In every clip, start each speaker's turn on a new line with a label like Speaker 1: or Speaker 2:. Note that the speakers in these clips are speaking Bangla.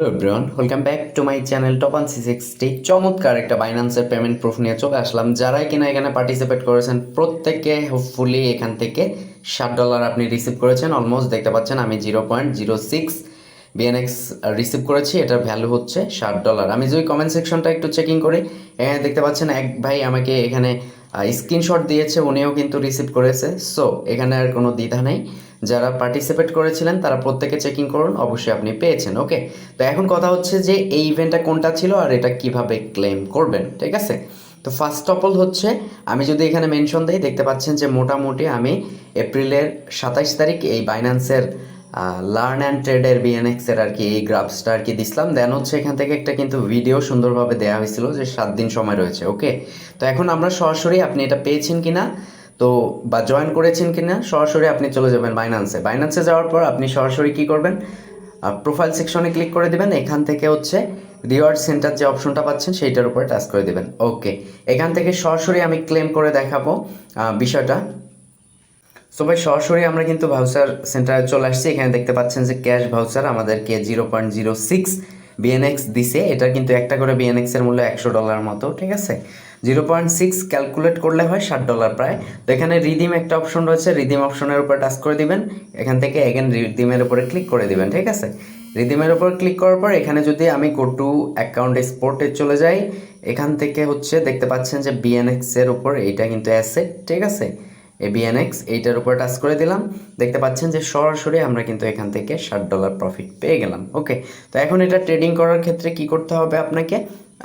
Speaker 1: Hello everyone, welcome back to my channel top 360। চমৎকার একটা বাইন্যান্সের পেমেন্ট প্রুফ নিয়ে চলে আসলাম। যারাই কিনা এখানে পার্টিসিপেট করেছেন প্রত্যেকে হোপফুলি এখান থেকে $60 আপনি রিসিভ করেছেন। অলমোস্ট দেখতে পাচ্ছেন আমি 0.06 বিএনএক্স রিসিভ করেছি। এটার ভ্যালু হচ্ছে $60। আমি যদি কমেন্ট সেকশনটা একটু চেকিং করি, এখানে দেখতে পাচ্ছেন এক ভাই আমাকে এখানে স্ক্রিনশট দিয়েছে, উনিও কিন্তু রিসিভ করেছে। সো এখানে আর কোনো দ্বিধা নেই, যারা পার্টিসিপেট করেছিলেন তারা প্রত্যেকে চেকিং করুন, অবশ্যই আপনি পেয়েছেন। ওকে, তো এখন কথা হচ্ছে যে এই ইভেন্টটা কোনটা ছিল আর এটা কিভাবে ক্লেম করবেন, ঠিক আছে? তো ফার্স্ট অফ অল হচ্ছে আমি যদি এখানে মেনশন দিই, দেখতে পাচ্ছেন যে মোটামুটি আমি এপ্রিলের 27 তারিখ এই বাইন্যান্সের লার্ন অ্যান্ড ট্রেডের বিএনএক্সের আর কি এই গ্রাফসটা আর কি দিছিলাম। দেন হচ্ছে এখান থেকে একটা কিন্তু ভিডিও সুন্দরভাবে দেওয়া হয়েছিল যে 7 দিন সময় রয়েছে। ওকে, তো এখন আমরা সরাসরি আপনি এটা পেয়েছেন কিনা তো বা জয়েন করেছেন কিনা সরাসরি আপনি চলে যাবেন বাইন্যান্সে যাওয়ার পর আপনি সরাসরি কি করবেন, প্রোফাইল সেকশনে ক্লিক করে দিবেন। এখান থেকে হচ্ছে রিওয়ার্ড সেন্টার যে অপশনটা পাচ্ছেন সেইটার উপরে টাচ করে দিবেন। ওকে, এখান থেকে সরাসরি আমি ক্লেম করে দেখাবো বিষয়টা। সো ভাই সরাসরি আমরা কিন্তু ভাউচার সেন্টারে চলে আসছি। এখানে দেখতে পাচ্ছেন যে ক্যাশ ভাউচার আমাদেরকে 0.06 বিএনএক্স দিছে। এটা কিন্তু একটা করে বিএনএক্সের মূল্য $100 মতো, ঠিক আছে? 0.6 ক্যালকুলেট করলে হয় $60 প্রায়। তো এখানে রিডিম একটা অপশন রয়েছে, রিডিম অপশনের উপর টাচ করে দিবেন। এখান থেকে এগেন রিডিমের উপরে ক্লিক করে দিবেন, ঠিক আছে? রিডিমের উপর ক্লিক করার পর এখানে যদি আমি গো টু অ্যাকাউন্ট এক্সপোর্টে চলে যাই, এখান থেকে হচ্ছে দেখতে পাচ্ছেন যে বিএনএক্সের উপর এইটা কিন্তু অ্যাসেট, ঠিক আছে? এই বিএনএক্স এইটার উপর টাচ করে দিলাম। দেখতে পাচ্ছেন যে সরাসরি আমরা কিন্তু এখান থেকে $60 প্রফিট পেয়ে গেলাম। ওকে, তো এখন এটা ট্রেডিং করার ক্ষেত্রে কি করতে হবে আপনাকে,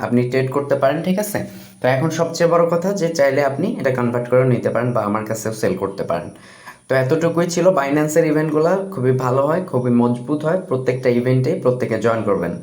Speaker 1: আপনি ট্রেড করতে পারেন, ঠিক আছে? তো এখন সবচেয়ে বড় কথা যে চাইলে আপনি এটা কনভার্ট করে নিতে পারেন বা আমার কাছেও সেল করতে পারেন। তো এতটুকুই ছিল। বাইন্যান্সের ইভেন্টগুলো খুবই ভালো হয়, খুবই মজবুত হয়। প্রত্যেকটা ইভেন্টে প্রত্যেকে জয়েন করবেন।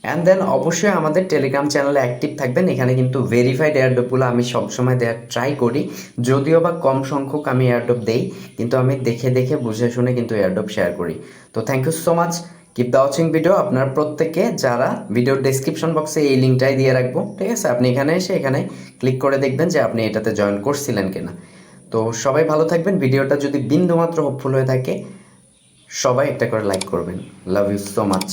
Speaker 1: অ্যান্ড দেন অবশ্যই আমাদের টেলিগ্রাম চ্যানেলে অ্যাক্টিভ থাকবেন। এখানে কিন্তু ভেরিফাইড এয়ারড্রপগুলো আমি সবসময় দেওয়ার ট্রাই করি, যদিও বা কম সংখ্যক আমি এয়ারড্রপ দেই, কিন্তু আমি দেখে দেখে বুঝে শুনে কিন্তু এয়ারড্রপ শেয়ার করি। তো thank you so much, keep the watching video. আপনার প্রত্যেকে যারা ভিডিওর ডেসক্রিপশন বক্সে এই লিঙ্কটাই দিয়ে রাখবো, ঠিক আছে? আপনি এখানে এসে এখানে ক্লিক করে দেখবেন যে আপনি এটাতে জয়েন করছিলেন কিনা। তো সবাই ভালো থাকবেন। ভিডিওটা যদি বিন্দুমাত্র হোপফুল হয়ে থাকে সবাই একটা করে লাইক করবেন। Love you so much.